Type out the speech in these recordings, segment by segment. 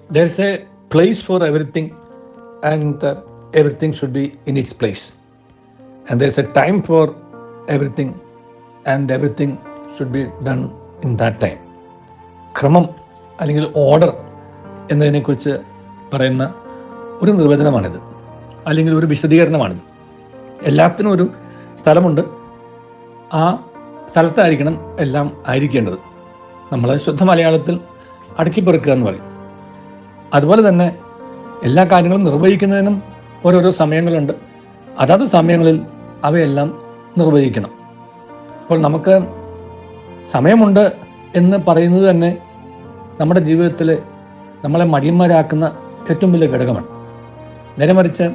there's a place for everything, and everything should be in its place. And there's a time for everything, and everything should be done in that time. ക്രമം അല്ലെങ്കിൽ order എന്നതിനെക്കുറിച്ച് പറയുന്ന ഒരു നിർവചനമാണിത്, അല്ലെങ്കിൽ ഒരു വിശദീകരണമാണിത്. എല്ലാത്തിനും ഒരു സ്ഥലമുണ്ട്, ആ സ്ഥലത്തായിരിക്കണം എല്ലാം ആയിരിക്കേണ്ടത്. നമ്മൾ ശുദ്ധ മലയാളത്തിൽ അടുക്കിപ്പെറുക്കുക എന്ന് പറയും. അതുപോലെ തന്നെ എല്ലാ കാര്യങ്ങളും നിർവഹിക്കുന്നതിനും ഓരോരോ സമയങ്ങളുണ്ട്. അതാത് സമയങ്ങളിൽ അവയെല്ലാം നിർവഹിക്കണം. അപ്പോൾ നമുക്ക് സമയമുണ്ട് എന്ന് പറയുന്നത് തന്നെ നമ്മുടെ ജീവിതത്തിൽ നമ്മളെ മടിയന്മാരാക്കുന്ന ഏറ്റവും വലിയ ഘടകമാണ്. നേരെ മറിച്ച്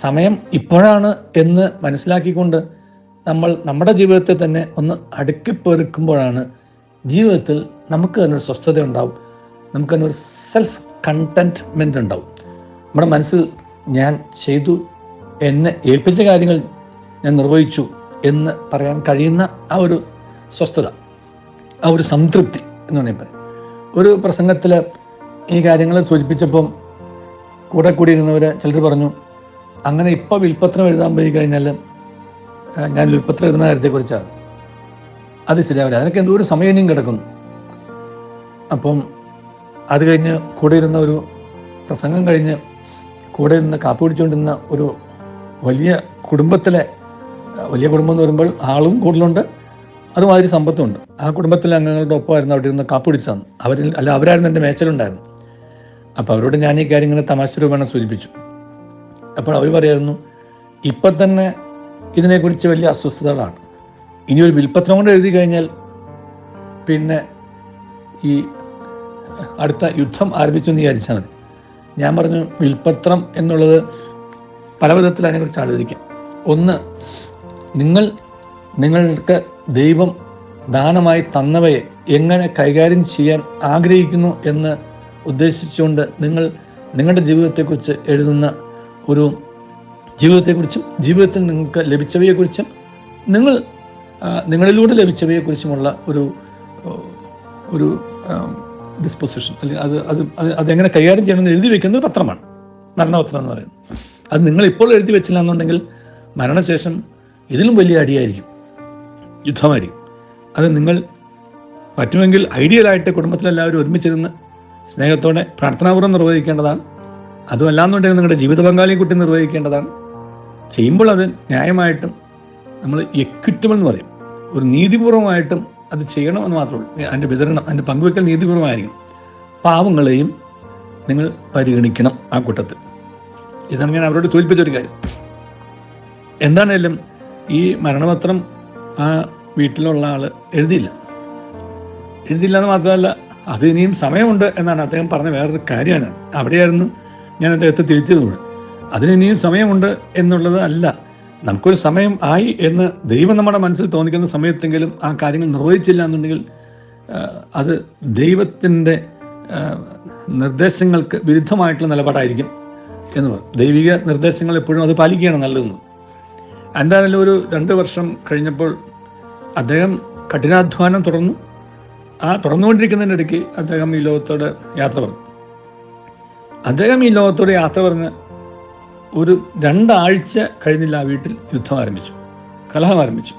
സമയം ഇപ്പോഴാണ് എന്ന് മനസ്സിലാക്കിക്കൊണ്ട് നമ്മൾ നമ്മുടെ ജീവിതത്തെ തന്നെ ഒന്ന് അടുക്കിപ്പെറുക്കുമ്പോഴാണ് ജീവിതത്തിൽ നമുക്ക് തന്നെ ഒരു സ്വസ്ഥത ഉണ്ടാവും, നമുക്ക് തന്നെ ഒരു സെൽഫ് കണ്ടൻറ്റ്മെൻ്റ് ഉണ്ടാവും. നമ്മുടെ മനസ്സിൽ ഞാൻ ചെയ്തു, എന്നെ ഏൽപ്പിച്ച കാര്യങ്ങൾ ഞാൻ നിർവഹിച്ചു എന്ന് പറയാൻ കഴിയുന്ന ആ ഒരു സ്വസ്ഥത, ആ ഒരു സംതൃപ്തി എന്ന് പറയുമ്പോൾ. ഒരു പ്രസംഗത്തിൽ ഈ കാര്യങ്ങൾ സൂചിപ്പിച്ചപ്പം കൂടെ കൂടിയിരുന്നവർ ചിലർ പറഞ്ഞു, അങ്ങനെ ഇപ്പോൾ വിൽപ്പത്രം എഴുതാൻ പോയി കഴിഞ്ഞാൽ ഞാൻ വിൽപ്പത്രം എഴുതുന്ന കാര്യത്തെക്കുറിച്ചാണ്, അത് ശരിയാവില്ല, അതിനൊക്കെ എന്തോ ഒരു സമയം ഇനിയും കിടക്കുന്നു. അപ്പം അത് കഴിഞ്ഞ് കൂടെ ഇരുന്ന ഒരു പ്രസംഗം കഴിഞ്ഞ് കൂടെ നിന്ന് കാപ്പി പിടിച്ചുകൊണ്ടിരുന്ന ഒരു വലിയ കുടുംബത്തിലെ, വലിയ കുടുംബം എന്ന് പറയുമ്പോൾ ആളും കൂടുതലുണ്ട്, അതുമാതിരി സമ്പത്തുമുണ്ട്. ആ കുടുംബത്തിലെ അംഗങ്ങളുടെ ഒപ്പമായിരുന്നു അവിടെ ഇരുന്ന് കാപ്പി പിടിച്ചതാണ്. അവരായിരുന്നു എൻ്റെ മേച്ചലുണ്ടായിരുന്നു. അപ്പോൾ അവരോട് ഞാൻ ഈ കാര്യം ഇങ്ങനെ തമാശ രൂപേണ സൂചിപ്പിച്ചു. അപ്പോൾ അവർ പറയായിരുന്നു, ഇപ്പം തന്നെ ഇതിനെക്കുറിച്ച് വലിയ അസ്വസ്ഥതകളാണ്, ഇനി ഒരു വിൽപ്പത്രം കൊണ്ട് എഴുതി കഴിഞ്ഞാൽ പിന്നെ ഈ അടുത്ത യുദ്ധം ആരംഭിച്ചു എന്ന് വിചാരിച്ചാൽ മതി. ഞാൻ പറഞ്ഞു, വിൽപ്പത്രം എന്നുള്ളത് പല വിധത്തിൽ അതിനെക്കുറിച്ച് ആലോചിക്കാം. ഒന്ന്, നിങ്ങൾക്ക് ദൈവം ദാനമായി തന്നവയെ എങ്ങനെ കൈകാര്യം ചെയ്യാൻ ആഗ്രഹിക്കുന്നു എന്ന് ഉദ്ദേശിച്ചുകൊണ്ട് നിങ്ങളുടെ ജീവിതത്തെക്കുറിച്ച് എഴുതുന്ന ഒരു ജീവിതത്തെക്കുറിച്ചും ജീവിതത്തിൽ നിങ്ങൾക്ക് ലഭിച്ചവയെക്കുറിച്ചും നിങ്ങളിലൂടെ ലഭിച്ചവയെക്കുറിച്ചുമുള്ള ഒരു ഡിസ്പൊസിഷൻ, അല്ലെങ്കിൽ അതെങ്ങനെ കൈകാര്യം ചെയ്യണമെന്ന് എഴുതി വെക്കുന്ന ഒരു പത്രമാണ് മരണപത്രം എന്ന് പറയുന്നത്. അത് നിങ്ങളിപ്പോൾ എഴുതി വെച്ചില്ല എന്നുണ്ടെങ്കിൽ മരണശേഷം ഇതിലും വലിയ അടിയായിരിക്കും, യുദ്ധമായിരിക്കും. അത് നിങ്ങൾ പറ്റുമെങ്കിൽ ഐഡിയലായിട്ട് കുടുംബത്തിലെല്ലാവരും ഒരുമിച്ചിരുന്ന് സ്നേഹത്തോടെ പ്രാർത്ഥനാപൂർവ്വം നിർവഹിക്കേണ്ടതാണ്. അതുമല്ലാന്നുണ്ടെങ്കിൽ നിങ്ങളുടെ ജീവിത പങ്കാളിയെ കുട്ടി നിർവഹിക്കേണ്ടതാണ്. ചെയ്യുമ്പോൾ അത് ന്യായമായിട്ടും നമ്മൾ എക്വിറ്റബിൾ എന്ന് പറയും, ഒരു നീതിപൂർവമായിട്ടും അത് ചെയ്യണമെന്ന് മാത്രമേ ഉള്ളൂ. അതിൻ്റെ വിതരണം, അതിൻ്റെ പങ്കുവെക്കൽ നീതിപൂർവമായിരിക്കും. പാവങ്ങളെയും നിങ്ങൾ പരിഗണിക്കണം ആ കൂട്ടത്തിൽ. ഇതാണ് ഞാൻ അവരോട് സൂചിപ്പിച്ചൊരു കാര്യം. എന്താണേലും ഈ മരണപത്രം ആ വീട്ടിലുള്ള ആൾ എഴുതിയില്ല എന്ന് മാത്രമല്ല, അത് ഇനിയും സമയമുണ്ട് എന്നാണ് അദ്ദേഹം പറഞ്ഞ വേറൊരു കാര്യമാണ്. അവിടെയായിരുന്നു ഞാൻ അദ്ദേഹത്തെ തിരിച്ചത് മുഴുവൻ. അതിനിനിയും സമയമുണ്ട് എന്നുള്ളത് അല്ല, നമുക്കൊരു സമയം ആയി എന്ന് ദൈവം നമ്മുടെ മനസ്സിൽ തോന്നിക്കുന്ന സമയത്തെങ്കിലും ആ കാര്യങ്ങൾ നിർവഹിച്ചില്ല എന്നുണ്ടെങ്കിൽ അത് ദൈവത്തിൻ്റെ നിർദ്ദേശങ്ങൾക്ക് വിരുദ്ധമായിട്ടുള്ള നിലപാടായിരിക്കും എന്ന് പറയും. ദൈവിക നിർദ്ദേശങ്ങൾ എപ്പോഴും അത് പാലിക്കുകയാണ് നല്ലതെന്ന്. എന്തായാലും ഒരു 2 വർഷം കഴിഞ്ഞപ്പോൾ അദ്ദേഹം കഠിനാധ്വാനം തുടർന്നു. ആ തുറന്നുകൊണ്ടിരിക്കുന്നതിൻ്റെ ഇടയ്ക്ക് അദ്ദേഹം ഈ ലോകത്തോട് യാത്ര പറഞ്ഞു. അദ്ദേഹം ഈ ലോകത്തോട് യാത്ര പറഞ്ഞ് ഒരു 2 ആഴ്ച കഴിഞ്ഞില്ല ആ വീട്ടിൽ യുദ്ധം ആരംഭിച്ചു, കലഹം ആരംഭിച്ചു.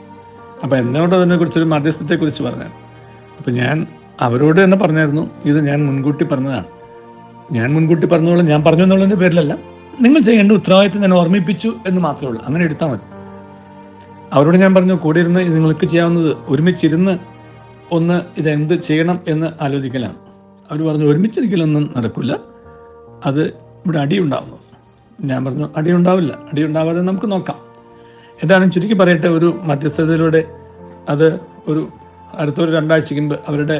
അപ്പോൾ എന്നോട് അതിനെക്കുറിച്ചൊരു മധ്യസ്ഥത്തെക്കുറിച്ച് പറഞ്ഞു. അപ്പോൾ ഞാൻ അവരോട് തന്നെ പറഞ്ഞായിരുന്നു, ഇത് ഞാൻ മുൻകൂട്ടി പറഞ്ഞതാണ്. ഞാൻ മുൻകൂട്ടി പറഞ്ഞോളൂ, ഞാൻ പറഞ്ഞു എന്നുള്ളതിൻ്റെ പേരിലല്ല, നിങ്ങൾ ചെയ്യേണ്ട ഉത്തരവാദിത്വം ഞാൻ ഓർമ്മിപ്പിച്ചു എന്ന് മാത്രമേ ഉള്ളൂ, അങ്ങനെ എടുത്താൽ മതി. അവരോട് ഞാൻ പറഞ്ഞു, കൂടെ ഇരുന്ന് നിങ്ങൾക്ക് ചെയ്യാവുന്നത് ഒരുമിച്ചിരുന്ന് ഒന്ന് ഇതെന്ത് ചെയ്യണം എന്ന് ആലോചിക്കലാണ്. അവർ പറഞ്ഞു, ഒരുമിച്ചിരിക്കലൊന്നും നടക്കില്ല, അത് ഇവിടെ അടിയുണ്ടാവുന്നു. ഞാൻ പറഞ്ഞു, അടിയുണ്ടാവാതെ നമുക്ക് നോക്കാം. ഏതായാലും ചുരുക്കി പറയട്ടെ, ഒരു മധ്യസ്ഥതയിലൂടെ അത് ഒരു അടുത്തൊരു 2 ആഴ്ചയ്ക്ക് മുമ്പ് അവരുടെ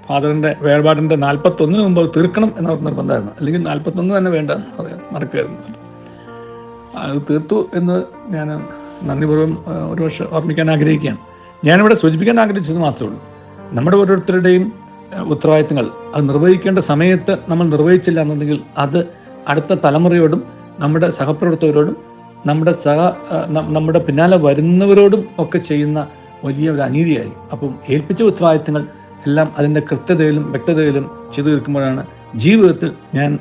ഫാദറിൻ്റെ വേർപാടിൻ്റെ 41 മുമ്പ് തീർക്കണം എന്നവർക്ക് നിർബന്ധമായിരുന്നു. അല്ലെങ്കിൽ 41 തന്നെ വേണ്ട, നടക്കുമായിരുന്നു. അത് തീർത്തു എന്ന് ഞാൻ നന്ദിപൂർവ്വം ഒരു വർഷം ഓർമ്മിക്കാൻ ആഗ്രഹിക്കുകയാണ്. ഞാനിവിടെ സൂചിപ്പിക്കാൻ ആഗ്രഹിച്ചത് മാത്രമേ ഉള്ളൂ, നമ്മുടെ ഓരോരുത്തരുടെയും ഉത്തരവാദിത്തങ്ങൾ അത് നിർവഹിക്കേണ്ട സമയത്ത് നമ്മൾ നിർവഹിച്ചില്ല എന്നുണ്ടെങ്കിൽ അത് അടുത്ത തലമുറയോടും നമ്മുടെ സഹപ്രവർത്തകരോടും നമ്മുടെ പിന്നാലെ വരുന്നവരോടും ഒക്കെ ചെയ്യുന്ന വലിയ ഒരു അനീതിയായി. അപ്പം ഏൽപ്പിച്ച ഉത്തരവാദിത്തങ്ങൾ എല്ലാം അതിൻ്റെ കൃത്യതയിലും വ്യക്തതയിലും ചെയ്തു തീർക്കുമ്പോഴാണ് ജീവിതത്തിൽ ഞാൻ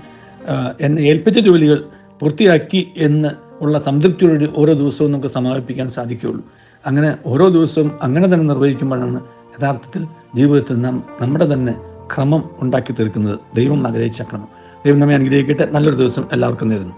എന്നെ ഏൽപ്പിച്ച ജോലികൾ പൂർത്തിയാക്കി എന്ന് ഉള്ള സംതൃപ്തിയോടെ ഓരോ ദിവസവും നമുക്ക് സമാപിപ്പിക്കാൻ സാധിക്കുകയുള്ളൂ. അങ്ങനെ ഓരോ ദിവസവും അങ്ങനെ തന്നെ നിർവഹിക്കുമ്പോഴാണ് യഥാർത്ഥത്തിൽ ജീവിതത്തിൽ നാം നമ്മുടെ തന്നെ ക്രമം ഉണ്ടാക്കി തീർക്കുന്നത്. ദൈവം ആഗ്രഹിച്ച ക്രമം. ദൈവം നമ്മെ അനുഗ്രഹിക്കട്ടെ. നല്ലൊരു ദിവസം എല്ലാവർക്കും നേരുന്നു.